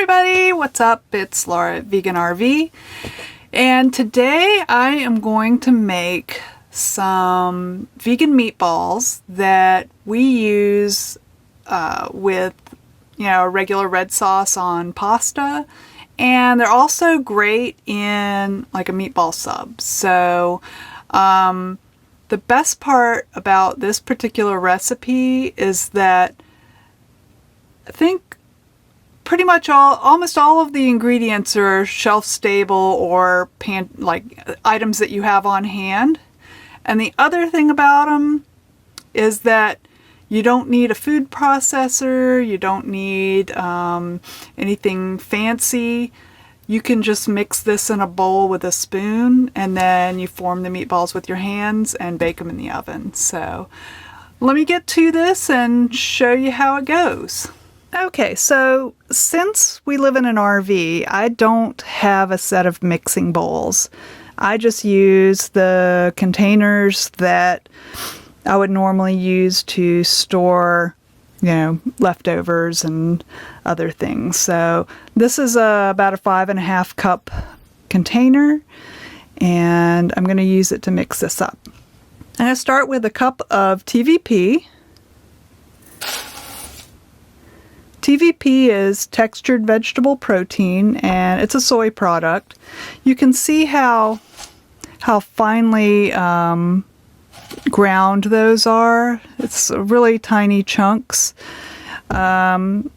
everybody, what's up? It's Laura at Vegan RV, and today I am going to make some vegan meatballs that we use with, regular red sauce on pasta, and they're also great in like a meatball sub. So the best part about this particular recipe is that I think pretty much almost all of the ingredients are shelf stable or items that you have on hand. And the other thing about them is that you don't need a food processor, you don't need anything fancy. You can just mix this in a bowl with a spoon, and then you form the meatballs with your hands and bake them in the oven. So let me get to this and show you how it goes. Okay, so since we live in an RV, I don't have a set of mixing bowls. I just use the containers that I would normally use to store, leftovers and other things. So this is about a 5.5 cup container, and I'm going to use it to mix this up. I'm going to start with a cup of TVP. TVP is textured vegetable protein, and it's a soy product. You can see how finely ground those are. It's really tiny chunks. And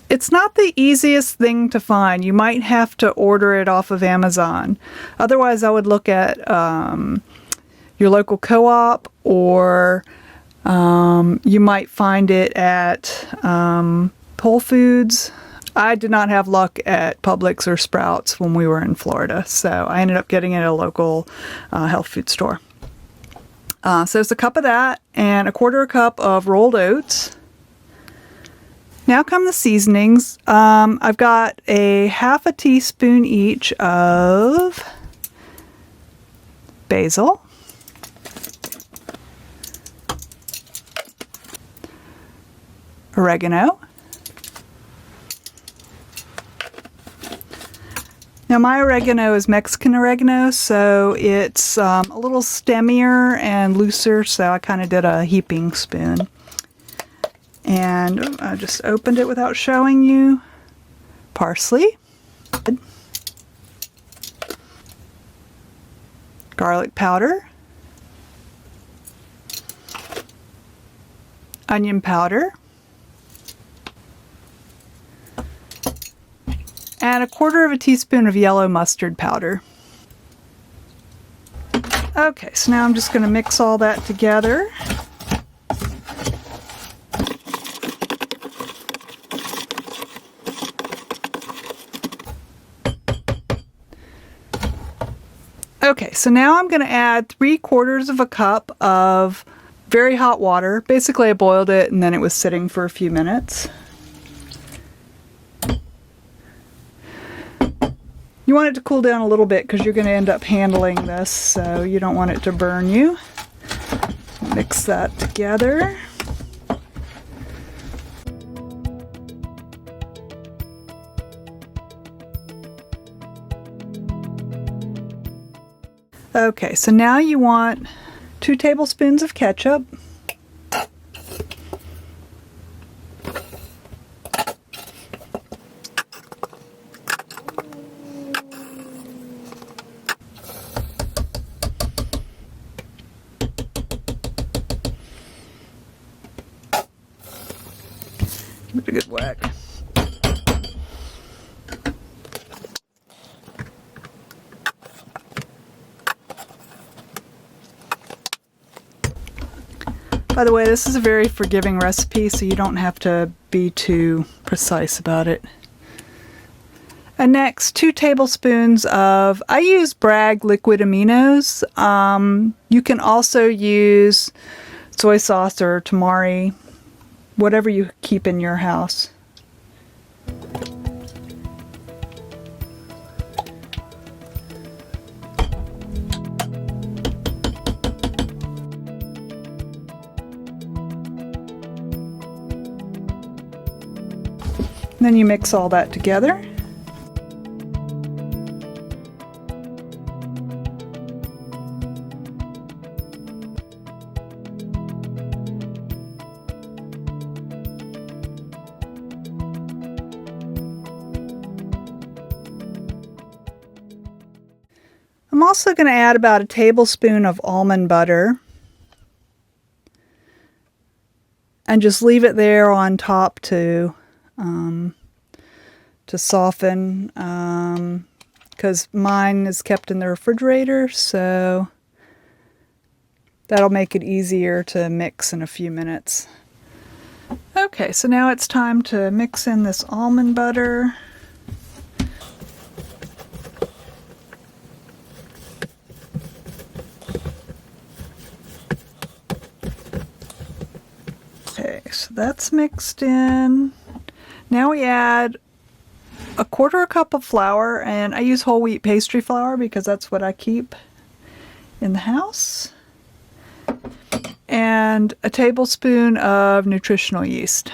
it's not the easiest thing to find. You might have to order it off of Amazon. Otherwise, I would look at your local co-op, or you might find it at Whole Foods. I did not have luck at Publix or Sprouts when we were in Florida, so I ended up getting it at a local health food store. So it's a cup of that and a 1/4 cup of rolled oats. Now come the seasonings. I've got a 1/2 teaspoon each of basil, oregano. Now my oregano is Mexican oregano, so it's a little stemmier and looser, so I kind of did a heaping spoon. And I just opened it without showing you. Parsley. Garlic powder. Onion powder. And a 1/4 teaspoon of yellow mustard powder. Okay, so now I'm just going to mix all that together. Okay, so now I'm going to add 3/4 cup of very hot water. Basically, I boiled it and then it was sitting for a few minutes. You want it to cool down a little bit because you're going to end up handling this, so you don't want it to burn you. Mix that together. Okay, so now you want 2 tablespoons of ketchup. Give it a good whack. By the way, this is a very forgiving recipe, so you don't have to be too precise about it. And next, 2 tablespoons of, I use Bragg liquid aminos. You can also use soy sauce or tamari, whatever you keep in your house. Then you mix all that together. I'm also going to add about a tablespoon of almond butter and just leave it there on top to soften, because mine is kept in the refrigerator, so that'll make it easier to mix in a few minutes. Okay, so now it's time to mix in this almond butter. Okay, so that's mixed in. Now we add a quarter cup of flour, and I use whole wheat pastry flour because that's what I keep in the house, and a tablespoon of nutritional yeast.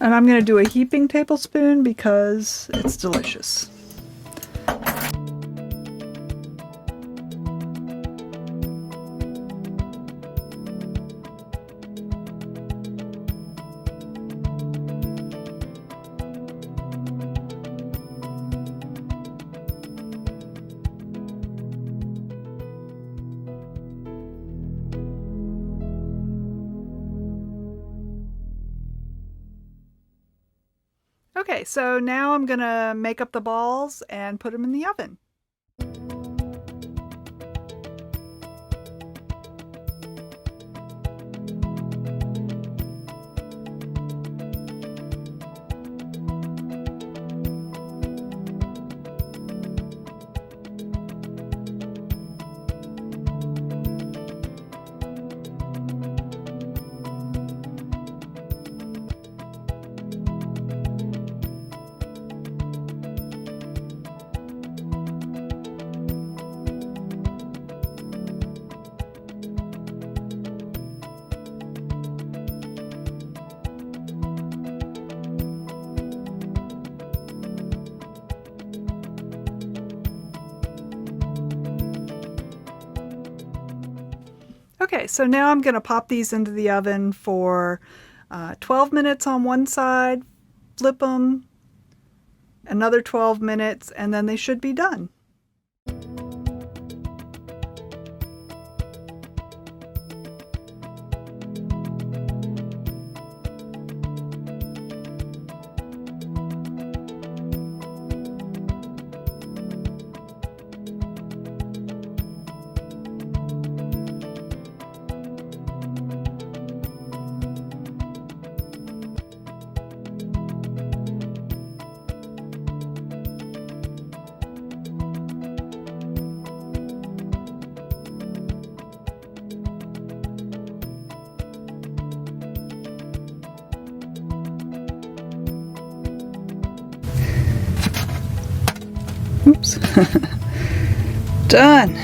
And I'm going to do a heaping tablespoon because it's delicious. Okay, so now I'm gonna make up the balls and put them in the oven. Okay, so now I'm going to pop these into the oven for 12 minutes on one side, flip them, another 12 minutes, and then they should be done. Oops. Done.